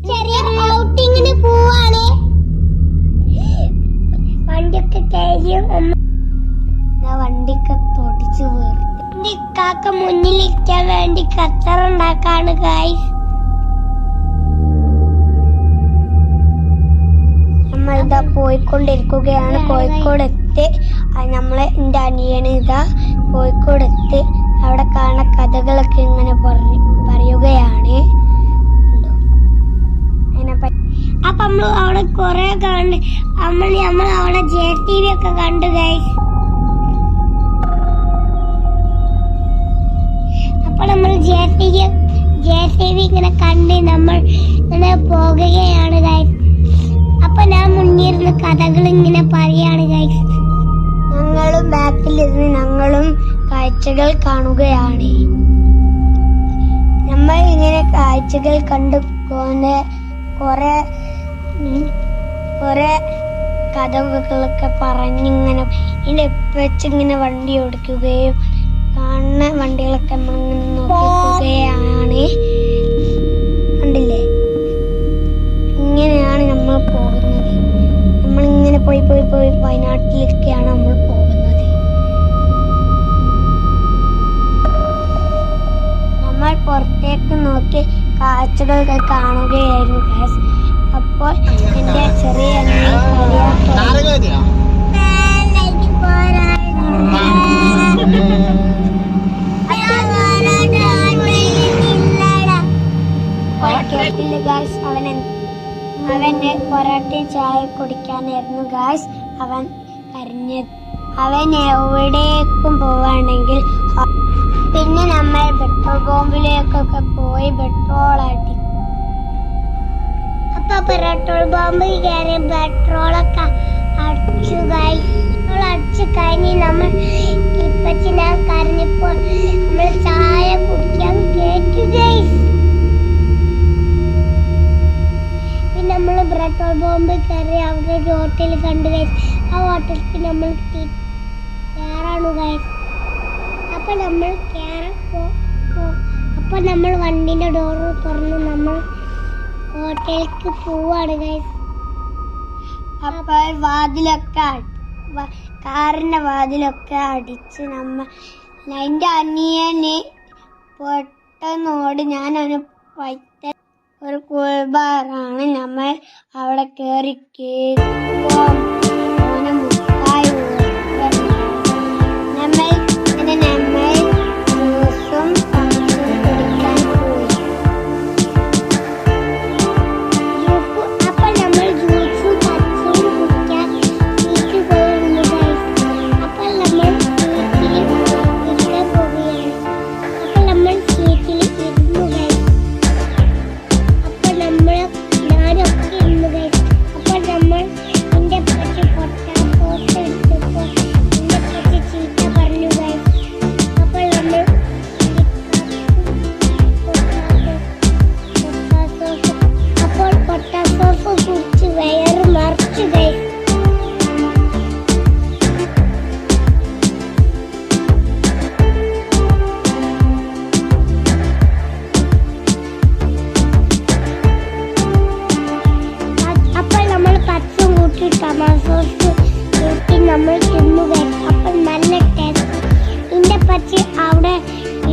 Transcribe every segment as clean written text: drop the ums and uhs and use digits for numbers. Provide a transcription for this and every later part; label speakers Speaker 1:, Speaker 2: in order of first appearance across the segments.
Speaker 1: ചെറിയ ഔട്ടിങ്ങിന് പോവാണ്. വണ്ടിയൊക്കെ കഴിയും. വണ്ടിയൊക്കെ തൊടിച്ചു വീർത്തി കാക്ക മുന്നിലിരിക്കാൻ വേണ്ടി കച്ചറുണ്ടാക്കാണ് ഗൈസ്. നമ്മളിതാ പോയിക്കൊണ്ടിരിക്കുകയാണ്. കോഴിക്കോട് എത്തി. നമ്മളെ എൻ്റെ അനിയന് ഇതാ കോഴിക്കോട് എത്തി. അവിടെ കാണുന്ന കഥകളൊക്കെ ഇങ്ങനെ പറയുകയാണ്. അപ്പൊ നമ്മൾ അവിടെ കൊറേ കണ്ട് നമ്മൾ അവിടെ JCB ഒക്കെ കണ്ടു ഗൈസ്. അപ്പൊ നമ്മൾ JCB ഇങ്ങനെ കണ്ട് നമ്മൾ ഇങ്ങനെ പോകുകയാണ് ഗൈസ്. അപ്പൊ ഞാൻ മുന്നിരുന്ന് കഥകൾ ഇങ്ങനെ പറയാണ് ഗൈസ്. ഞങ്ങളും ബാക്കിലിരുന്ന് ഞങ്ങളും കാഴ്ചകൾ കാണുകയാണ്. നമ്മൾ ഇങ്ങനെ കാഴ്ചകൾ കണ്ടു കൊറേ കഥകളൊക്കെ പറഞ്ഞിങ്ങനെ ഇതിന്റെ വെച്ചിങ്ങനെ വണ്ടി ഓടിക്കുകയും കാണുന്ന വണ്ടികളൊക്കെ നമ്മളിങ്ങനെ നോക്കുകയാണ്. കണ്ടില്ലേ, ഇങ്ങനെയാണ് നമ്മൾ പോകുന്നത്. നമ്മളിങ്ങനെ പോയി വയനാട്ടിലേക്കാണ് നമ്മൾ പോകുന്നത്. നമ്മൾ പുറത്തേക്ക് നോക്കി കാഴ്ചകളൊക്കെ കാണുകയായിരുന്നു ഗൈസ്. അപ്പോൾ എന്റെ ചെറിയ അവന്റെ പൊറാട്ടയും ചായ കുടിക്കാനായിരുന്നു ഗൈസ് അവൻ കരഞ്ഞത്. അവൻ എവിടേക്കും പോവാണെങ്കിൽ പിന്നെ നമ്മൾ പെട്രോൾ പമ്പിലേക്കൊക്കെ പോയി പെട്രോൾ അടിക്കും. അപ്പൊ പെട്രോൾ പമ്പ് കയറി പെട്രോളൊക്കെ അടിച്ചു ഗൈസ്. പെട്രോൾ അടിച്ചു കഴിഞ്ഞ് നമ്മൾ ഇപ്പച്ചിനെ കരഞ്ഞപ്പോൾ നമ്മൾ ചായ കുടിക്കാൻ കേട്ടു ഗൈസ്. പിന്നെ നമ്മൾ പെട്രോൾ പമ്പ് കയറി അവിടെ ഒരു ഹോട്ടൽ കണ്ടു ഗൈസ്. ആ ഹോട്ടലിലേക്ക് നമ്മൾ കയറാണ് ഗൈസ്. അപ്പൊ നമ്മൾ വണ്ടിന്റെ ഡോറ് തുറന്ന് നമ്മൾ ഹോട്ടലിലേക്ക് പോവാണ് ഗൈസ്. അപ്പൊ കാറിന്റെ വാതിലൊക്കെ അടിച്ച് എൻ്റെ അനിയന് പെട്ടെന്നോട് ഞാനവന് പറ്റ ഒരു കൂൾബാറാണ്. നമ്മൾ അവിടെ കയറി കേക്കും മുട്ടായി നമ്മൾ തിന്നു ഗൈസ്. അപ്പോൾ നല്ല ടേസ്റ്റ്. ഇതിന്റെ പറ്റി അവിടെ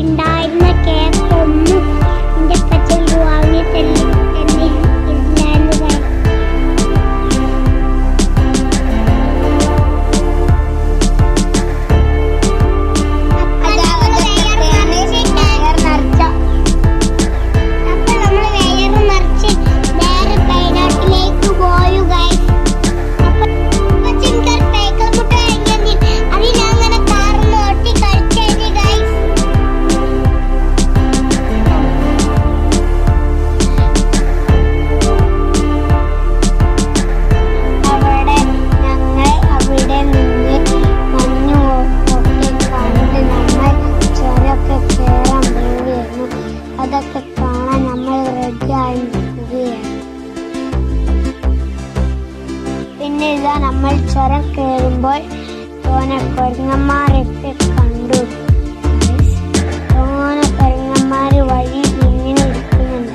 Speaker 1: ഉണ്ടായിരുന്ന കേക്കൊന്നും ഇതിന്റെ പറ്റി വാങ്ങി തന്നില്ലായിരുന്നു ഗൈസ്. അതൊക്കെ കാണാൻ നമ്മൾ റെഡിയായി നിൽക്കുകയാണ്. പിന്നെ ഇതാ നമ്മൾ ചുരം കയറുമ്പോൾ കുരങ്ങന്മാരൊക്കെ കണ്ടു. കുരങ്ങന്മാര് വഴി ഇങ്ങനെ ഇരിക്കുന്നുണ്ട്.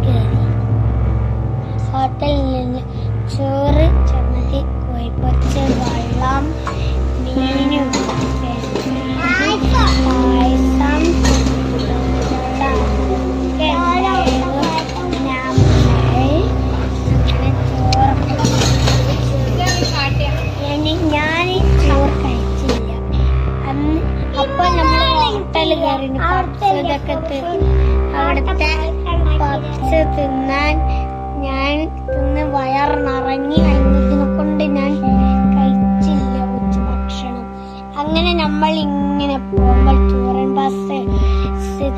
Speaker 1: കയറി. ഹോട്ടലിൽ നിന്ന് ചോറ്, ചമ്മന്തി, കോഴിപ്പൊരിച്ച, വെള്ളം, മീനും, പായസം, ഞാൻ ചോറ് കഴിച്ചില്ല അന്ന്. അപ്പോൾ നമ്മൾ ഹോട്ടലിൽ കയറി അവിടുത്തെ പപ്സ് തിന്നാൻ ഞാൻ തിന്ന് വയറ് നിറങ്ങി. അതിനെ കൊണ്ട് ഞാൻ കഴിച്ചില്ല ഉച്ചഭക്ഷണം. അങ്ങനെ നമ്മൾ ഇങ്ങനെ പോകുമ്പോൾ ടൂറിൻ ബസ്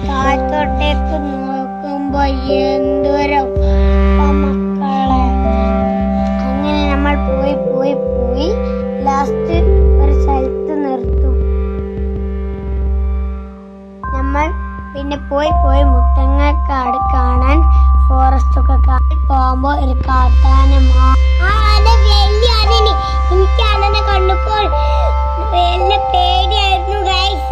Speaker 1: താഴത്തോട്ടേക്ക് നോക്കുമ്പോ എന്തോരോ മക്കളെ. അങ്ങനെ നമ്മൾ പോയി പോയി പോയി ലാസ്റ്റ് ഒരു സ്ഥലത്ത് നിർത്തും. നമ്മൾ പിന്നെ പോയി പോയി മുത്തങ്ങക്കാട് കാണാൻ ഫോറസ്റ്റ് ഒക്കെ പോകുമ്പോ ഒരു കാട്ടാന എനിക്ക് അണ്ണനെ കണ്ടപ്പോൾ വലിയ പേടിയായിരുന്നു ഗൈസ്.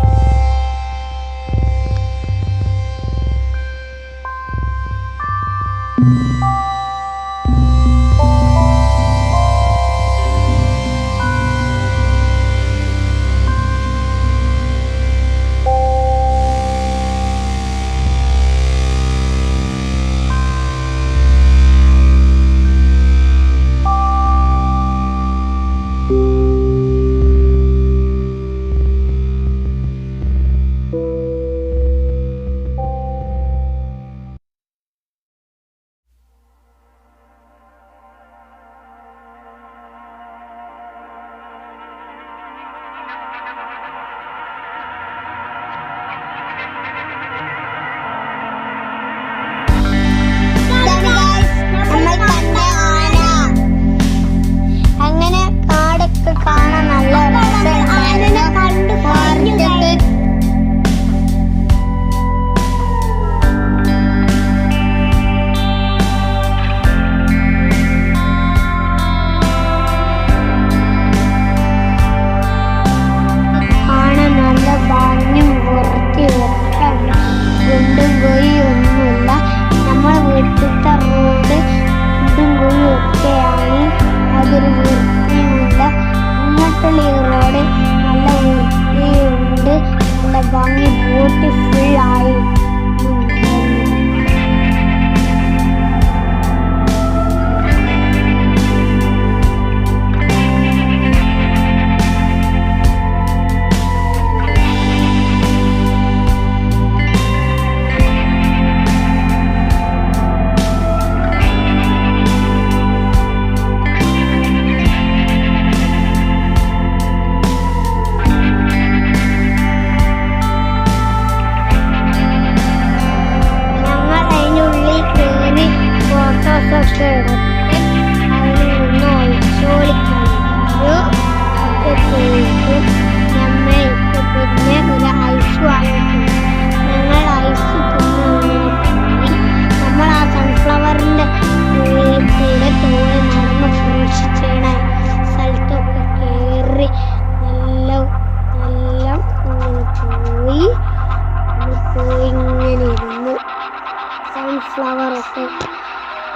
Speaker 1: സൺഫ്ലവർ ഒക്കെ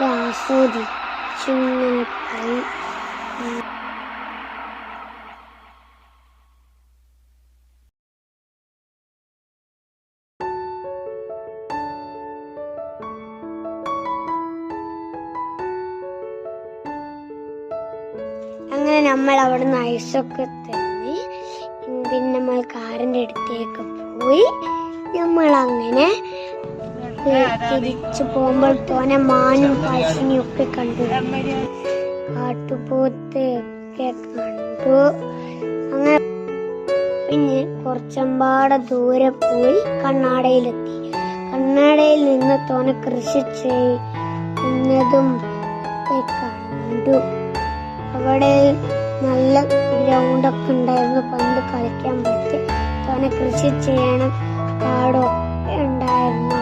Speaker 1: ആസ്വദിച്ചിങ്ങനെ പോയി. അങ്ങനെ നമ്മൾ അവിടുന്ന് ഐസൊക്കെ തന്നെ പിന്നെ നമ്മൾ കാറിന്റെ അടുത്തേക്ക് പോയി. നമ്മൾ അങ്ങനെ തിരിച്ചു പോകുമ്പോൾ തോനെ മാനും പശുവിനെയും ഒക്കെ കണ്ടു, കാട്ടുപോത്ത് ഒക്കെ കണ്ടു. അങ്ങനെ പിന്നെ കുറച്ചമ്പാടെ ദൂരെ പോയി കണ്ണാടയിലെത്തി. കണ്ണാടയിൽ നിന്ന് തോനെ കൃഷി ചെയ്യുന്നതും ഒക്കെ കണ്ടു. അവിടെ നല്ല ഗ്രൗണ്ടൊക്കെ ഉണ്ടായിരുന്നു, പന്ത് കളിക്കാൻ പറ്റി. തോനെ കൃഷി ചെയ്യണം, കാടൊക്കെ ഉണ്ടായിരുന്നു.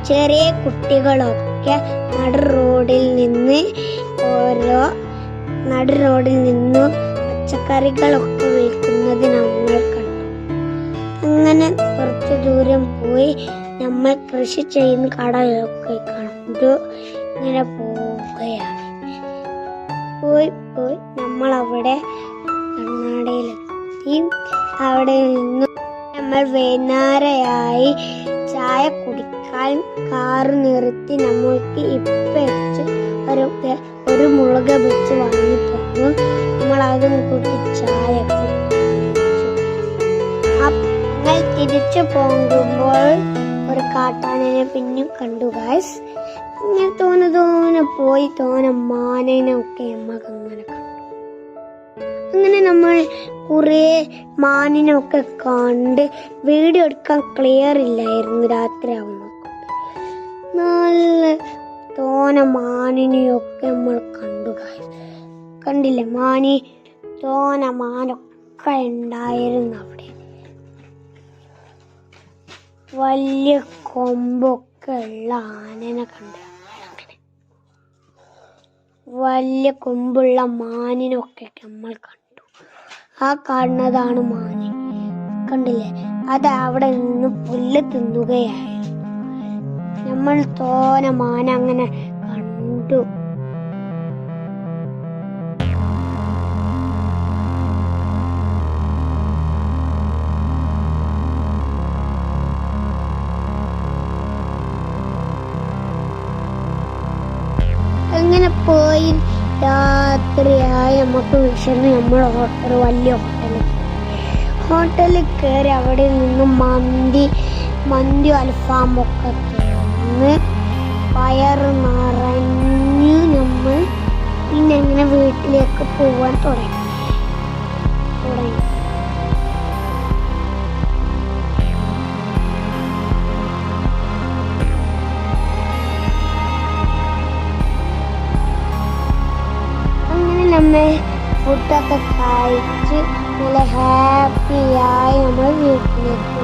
Speaker 1: ചെറിയ കുട്ടികളൊക്കെ നടു റോഡിൽ നിന്ന് പച്ചക്കറികളൊക്കെ വിൽക്കുന്നത് നമ്മൾ കണ്ടു. അങ്ങനെ കുറച്ചു ദൂരം പോയി നമ്മൾ കൃഷി ചെയ്യുന്ന കടയൊക്കെ കണ്ടു ഇങ്ങനെ പോവുകയാണ്. പോയി നമ്മൾ അവിടെ കണ്ണാടിയിലെത്തി. അവിടെ നിന്ന് നമ്മൾ വൈകുന്നേരമായി ചായ കുടിക്കാൻ കാറ് നിർത്തി. നമ്മൾക്ക് വെച്ച് ഒരു മുളക് വെച്ച് വാങ്ങി തന്നു. നമ്മൾ അതും കൂട്ടി ചായ കുടിച്ചു. ഞങ്ങൾ തിരിച്ചു പോകുമ്പോൾ ഒരു കാട്ടാനനെ പിന്നെയും കണ്ടു ഗൈസ്. ഇങ്ങനെ തോനെ പോയി മാനേനെ ഒക്കെ നമ്മൾക്ക് അങ്ങനെ കണ്ടു. അങ്ങനെ നമ്മൾ കുറേ മാനിനൊക്കെ കണ്ട് വീഡിയോ എടുക്കാൻ ക്ലിയർ ഇല്ലായിരുന്നു. രാത്രി ആവുന്ന നല്ല മാനിനെയൊക്കെ നമ്മൾ കണ്ടു ഗൈസ്. കണ്ടില്ലേ മാനൊക്കെ ഉണ്ടായിരുന്നു അവിടെ. വലിയ കൊമ്പൊക്കെ ഉള്ള ആനനെ കണ്ടു. അങ്ങനെ വലിയ കൊമ്പുള്ള മാനിനൊക്കെ നമ്മൾ കണ്ടു. ആ കാണുന്നതാണ് മാന്. കണ്ടില്ലേ, അത് അവിടെ നിന്ന് പുല്ല് തിന്നുകയായിരുന്നു. നമ്മൾ മാന അങ്ങനെ കണ്ടു. അങ്ങനെ പോയി രാത്രിയായി നമുക്ക് വിശന്ന് നമ്മൾ ഒരു വലിയ ഹോട്ടലിൽ കയറി. അവിടെ നിന്ന് മന്തി അൽഫാമൊക്കെ തിന്ന് വയറ് നിറഞ്ഞു. നമ്മൾ പിന്നെ അങ്ങനെ വീട്ടിലേക്ക് പോവാൻ തുടങ്ങി. നമ്മൾ ഫുഡൊക്കെ കഴിച്ച് നല്ല ഹാപ്പിയായി നമ്മൾ വീട്ടിലേക്ക്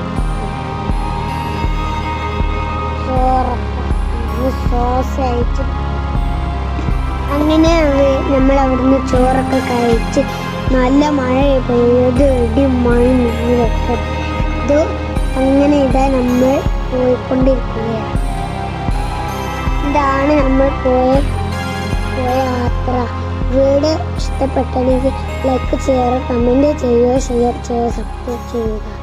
Speaker 1: സോസ് കഴിച്ച് അങ്ങനെ നമ്മൾ അവിടുന്ന് ചോറൊക്കെ കഴിച്ച് നല്ല മഴ പെയ്ത് ഇടി മഴ നിന്നതൊക്കെ ഇത് അങ്ങനെ നമ്മൾ പോയിക്കൊണ്ടിരിക്കുകയാണ്. ഇതാണ് നമ്മൾ പോയ യാത്ര. വീഡിയോ ഇഷ്ടപ്പെട്ടെങ്കിൽ ലൈക്ക് ചെയ്യുക, കമൻറ്റ് ചെയ്യുക, ഷെയർ ചെയ്യുക, സബ്സ്ക്രൈബ് ചെയ്യുക.